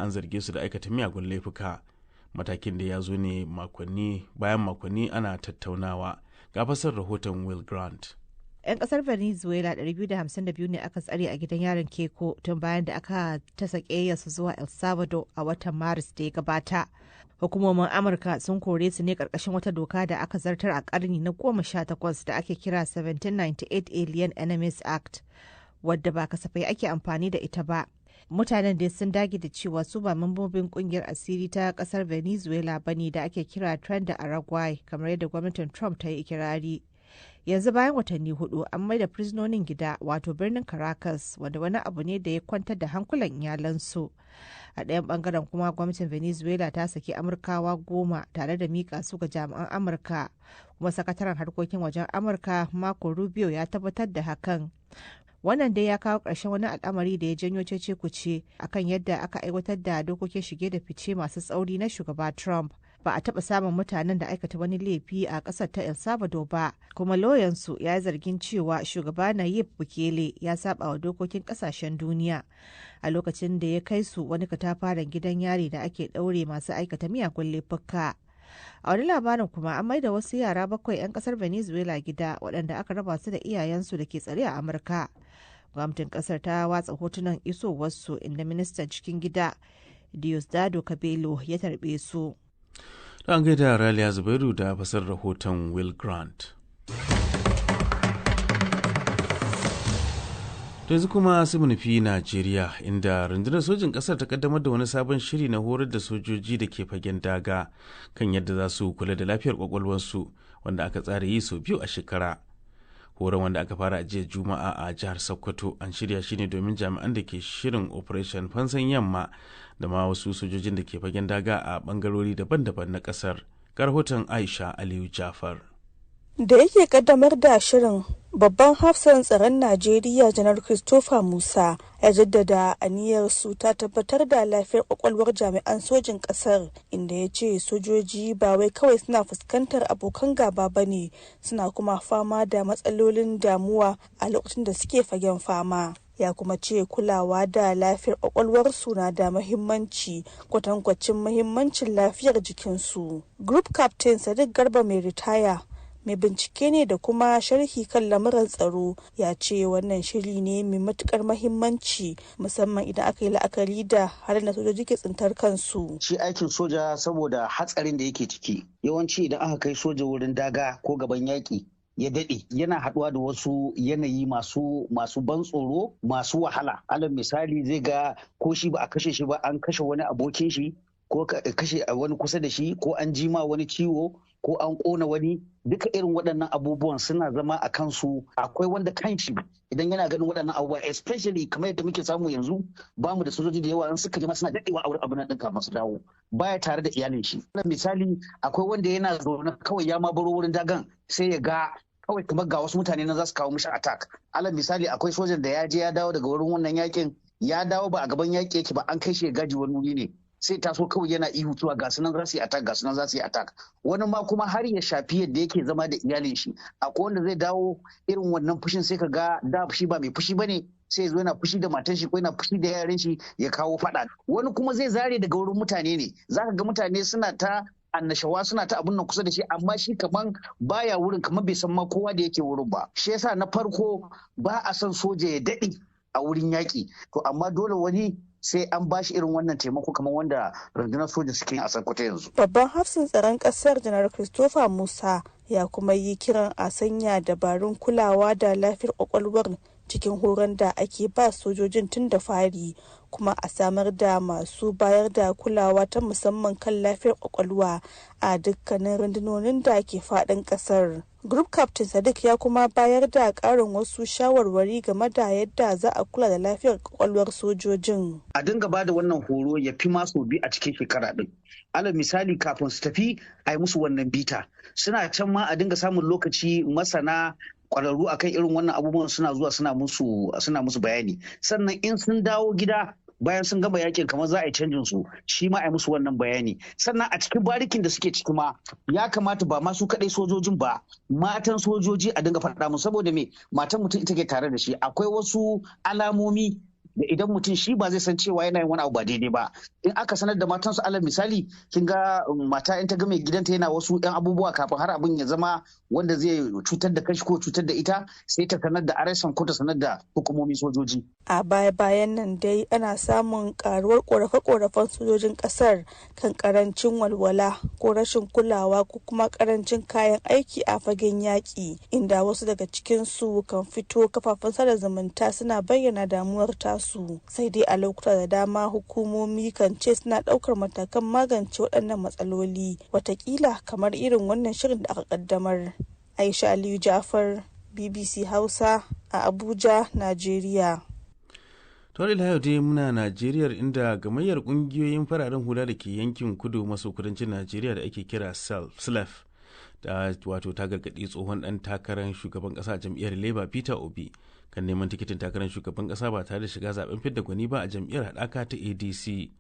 an zarge su da aikata miyagun laifuka. Matakin da ya zo ne makonni ana tattaunawa. Ga fasar rahoton Will Grant. 'Yan kasar Venezuela 252 ne aka tsare a gidan yaron Keko tun bayan da aka ta sake su zuwa El Salvador a watan Maris da ya gabata. Hukumomin Amurka sun kore su ne karkashin wata doka da aka zartar a karni na 18 da ake kira 1798 Alien Enemies Act, wadda ba kasafai ake amfani da ita ba. Mutanen da sun dage da cewa su ba mambobin kungiyar asiri ta kasar Venezuela bane da ake kira Tren de Araguay, kamar yadda gwamnatin Trump ta yi ikirari. Yanzu bayan watanni 4 an maida prisonin gida, wato birnin Caracas, wanda wani abu ne da ya kwantar da hankulan iyalansu. A ɗayan bangaren kuma gwamnatin Venezuela ta saki Amurkawa 10 tare da mika su ga jami'an Amurka, kuma sakataren harkokin wajen Amurka Marco Rubio ya tabbatar da hakan. Wannan dai ya kawo ƙarshen wani al'amari da ya janyo cece-kuce akan yadda aka aiwatar da dokokin shige da fice masu tsauri na shugaba Trump. Ba a taɓa samun mutanen da aikata wani laifi a ƙasar ta El Salvador ba, kuma lauyansu ya yi zargin cewa shugaba Nayib Bukele ya saba wa dokokin ƙasashen duniya a lokacin da ya kai su wani katafaren gidan yari da ake ɗaure masu aikata miyagun laifuka. A wani labarin kuma an maida wasu yara 7 'yan ƙasar Venezuela gida waɗanda aka raba su da iyayensu da ke tsare a Amurka. Gwamnatin ƙasar ta watsa hotunan isowarsu inda ministan cikin gida Diosdado Cabello ya tarbe su. An gaida Raliya Zubairu da fasar rahoton Will Grant. Yanzu kuma su nufi Najeriya, inda rundunar sojin ƙasar ta kaddamar da wani sabon shiri na horar da sojoji da ke fagen daga kan yadda za su kula da lafiyar kwakwalwarsu, wanda aka tsara yi sau 2 a shekara. Horon, wanda aka fara a jiya Juma'a a jihar Sokoto, an shirya shi ne domin jami'an da ke shirin Operation Fansan Yamma da ma wasu sojojin da ke fagen daga a bangarori daban-daban na kasar. Ga rahoton Aisha Aliyu Jafar. Da yake kaddamar da shirin, babban hafsan tsaron Najeriya Janar Christopher Musa ya jaddada aniyar su ta tabbatar da lafiyar kwakwalwar jami'an sojin kasar, inda ya ce sojoji ba wai kawai suna fuskantar abokan gaba ba ne, suna kuma fama da matsalolin damuwa a lokacin da suke fagen fama. Ya kuma ce kulawa da lafiyar kwakwalwarsu na da mahimmanci kwatankwacin mahimmancin lafiyar jikinsu. Group Captain Sadiq Garba mai ritaya, mai bincike ne da kuma sharhi kan lamuran tsaro, ya ce wannan shiri ne mai matukar mahimmanci, musamman idan aka yi la'akari da halin da sojoji ke tsintar kansu. Shi aikin soja, saboda hatsarin da yake ciki, yawanci idan aka kai soja wurin daga ko gaban yaƙi ya daɗe, yana haɗuwa da wasu yanayi masu ban tsoro, masu wahala. Alal misali, zai ga ko shi ba a kashe shi ba, an kashe wani abokin shi, ko kashe wani kusa da shi, ko an jima wani ciwo, ko an ƙona wani. Duka irin waɗannan abubuwan suna zama a kansu. Akwai wanda kanshi idan yana ganin waɗannan abubuwa, especially kamar yadda muke samu yanzu, ba mu da sojoji da yawa, in suka jima suna daɗewa a wurin abin nan ɗinka masu dawo, baya tare da iyalin shi. Misali, akwai wanda yana zaune kawai ya ma baro wurin dagan, sai ya ga kawai kamar ga wasu mutane na za su kawo mishi attack. Alal misali, akwai sojan da ya je ya dawo daga wurin wannan yakin, ya dawo ba a gaban yaki yake ba, an kai shi ya gaji wani wuri ne, sai taso kawai yana ihu cewa ga sunan za su yi attack, ga sunan za su yi attack. Wani ma kuma har ya shafi yadda yake zama da iyalin shi. Akwai wanda zai dawo irin wannan fushin, sai ka ga da shi ba mai fushi bane, sai ya zo yana fushi da matan shi ko yana fushi da yaran shi, ya kawo faɗa. Wani kuma zai zare daga wurin mutane ne, zaka ga mutane suna ta annashawa, suna ta abun nan kusa da shi, amma shi kaman baya wurin, kamar bai san ma kowa da yake wurin ba. Shi yasa na farko ba a son soja ya daɗe a wurin yaƙi, to amma dole wani sai an bashi irin wannan taimako kamar wanda rundunar soja suke a Sokoto yanzu. Babban hafsin tsaron ƙasar Janar Christopher Musa ya kuma yi kiran a sanya dabarun kulawa da lafiyar kwakwalwar cikin horon da ake ba sojojin tun da fari, kuma a samar da masu bayar da kulawa ta musamman kan lafiyar kwakwalwa a dukkanin rundunonin da ke faɗin ƙasar. Group Captain Sadiq ya kuma bayar da ƙarin wasu shawarwari game da yadda za a kula da lafiyar kwakwalwar sojojin. A dinga ba da wannan horo ya fi masu bi a cikin shekara ɗin. Alal misali, kafin su tafi a yi musu wannan bita. Suna can ma a dinga samun lokaci masana kwararru akan irin wannan abubuwan suna zuwa suna musu bayani. Sannan in sun dawo gida bayan sun gama yakin, kamar za a yi canjin su, shi ma a yi musu wannan bayani. Sannan a cikin barikin da suke ciki ma ya kamata ba ma su kaɗai sojojin ba, matan sojoji a dinga faɗa musu, saboda me, matan mutum ita ke tare da shi. Akwai wasu alamomi da idan mutum shi ba zai san cewa yana yin wani abu ba daidai ba in aka sanar da matansu alal misali kin ga mata in ta ga mai gidanta yana wasu yan abubuwa kafin har abin ya zama wanda zai cutar da kashi ko cutar da ita sai ta sanar da arson ko ta sanar da hukumomin sojoji. A baya-bayan nan dai ana samun karuwar korafe-korafen sojojin kasar kan karancin walwala ko rashin kulawa ko kuma karancin kayan aiki a fagen yaƙi, inda wasu daga cikinsu kan fito kafafen sada zumunta suna bayyana damuwar tasu. Sai dai a lokuta da dama hukumomi kan ce suna ɗaukar matakan magance waɗannan matsaloli, watakila kamar irin wannan shirin da aka ƙaddamar. Aisha Aliyu Jafar, BBC Hausa a Abuja, Najeriya. Tori yau dai muna Najeriya inda gamayyar kungiyoyin fararen hula da ke yankin kudu maso kudancin Najeriya da ake kira SLAF da wato ta gargaɗi tsohon ɗan takarar shugaban ƙasa a jam'iyyar Labour Peter Obi kan neman tikitin takarar shugaban ƙasa ba tare da shiga zaben fidda gwani ba a jam'iyyar haɗaka ta ADC.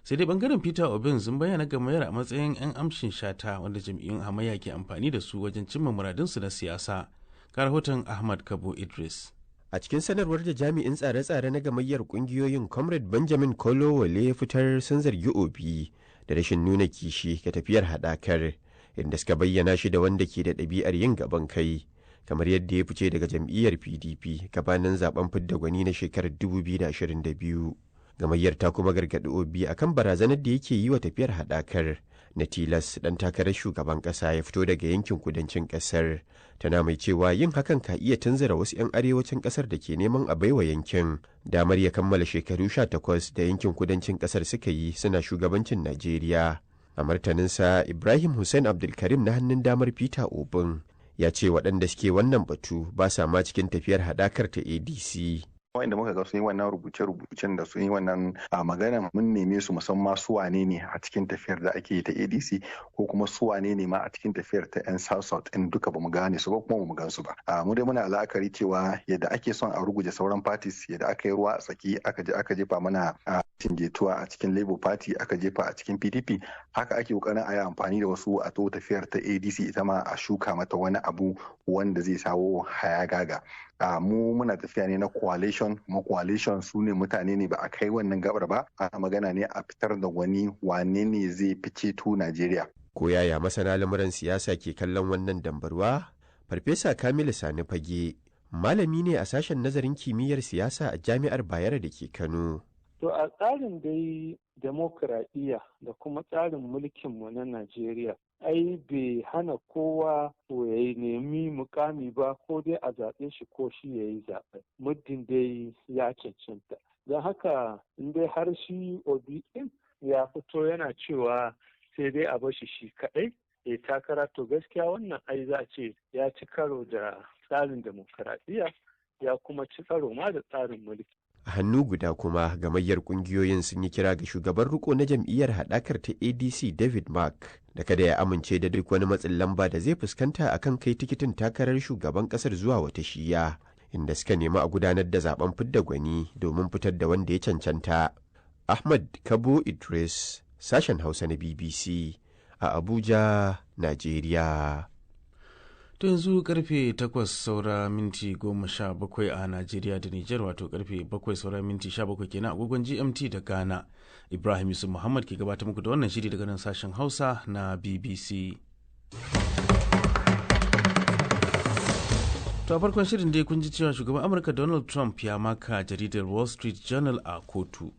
Sai dai bangaren Peter Obi sun bayyana gamayyar a matsayin 'yan amshin shata wanda jam'iyyun hamayya ke amfani da su wajen cimma muradunsu na siyasa. Ga rahoton Ahmad Kabo Idris. A cikin sanarwar da jami'in tsare-tsare na gamayyar kungiyoyin Comrade Benjamin Kolowole ya fitar sun zargi Obi da rashin nuna kishi ga tafiyar haɗakar, inda suka bayyana shi da wanda ke da ɗabi'ar yin gaban kai, kamar yadda ya fice daga jam'iyyar PDP gabanin zaben fidda gwani na shekarar 2022. Gamayyar ta kuma gargaɗi Obi akan barazanar da yake yi wa tafiyar haɗakar na tilas ɗan takarar shugaban ƙasa ya fito daga yankin kudancin ƙasar, tana mai cewa yin hakan ka iya tunzura wasu 'yan arewacin ƙasar da ke neman a baiwa yankin damar ya kammala shekaru 18 da yankin kudancin ƙasar suka yi suna shugabancin Najeriya. A martaninsa, Ibrahim Hussein Abdulkarim na hannun damar Peter Obin ya ce waɗanda suke wannan batu ba sa ma cikin tafiyar haɗakar ta ADC. wanda muka ga sun yi wannan rubuce-rubucen da sun yi wannan magana mun neme su musamman su wane ne a cikin tafiyar da ake yi ta ADC ko kuma su wane ne ma a cikin tafiyar ta yan South in duka bamu gane su ba kuma bamu gan su ba. Mu dai muna la'akari cewa yadda ake son a ruguje sauran parties, yadda aka yi ruwa a tsaki aka jefa mana tingetuwa a cikin Labour Party, aka jefa a cikin PDP, haka ake kokarin a yi amfani da wasu a to tafiyar ta ADC ita ma a shuka mata wani abu wanda zai sawo hayagaga. Mu muna tafiya ne na coalition, kuma coalition su ne mutane ne ba a kai wannan gabar ba, ana magana ne a fitar da wani wane ne zai fice to Najeriya. Ko yaya masana lamuran siyasa ke kallon wannan dambarwa? Farfesa Kamilu Sani Fage malami ne a sashen nazarin kimiyyar siyasa a Jami'ar Bayero da ke Kano. To a tsarin dai demokradiyya da kuma tsarin mulkinmu na Najeriya, ai bai hana kowa to ya nemi mukami ba, ko dai a zaɓe shi ko shi ya yi zaɓe, muddin dai ya cancanta. Don haka in dai har shi Obi ɗin ya fito yana cewa sai dai a bashi shi kaɗai ya takara, to gaskiya wannan ai za a ce ya ci karo da tsarin demokradiyya, ya kuma ci karo ma da tsarin mulki. A hannu guda kuma gamayyar kungiyoyin sun yi kira ga shugaban riko na jam'iyyar haɗakar ta ADC David Mark da kada ya amince da duk wani matsin lamba da zai fuskanta akan kai tikitin takarar shugaban ƙasar zuwa wata shiya, inda suka nemi a gudanar da zaben fidda gwani domin fitar da wanda ya cancanta. Ahmad Kabo Idris, sashen Hausa na BBC a Abuja, Najeriya. To yanzu karfe 8 saura minti 17 a Najeriya da Nijar, wato karfe 7 saura minti 17 kenan agogon GMT da Ghana. Ibrahim Yusuf Muhammad ke gabata muku da wannan shiri daga nan sashen Hausa na BBC. To a farkon shirin dai kun ji cewa shugaban Amurka Donald Trump ya maka jaridar Wall Street Journal a kotu.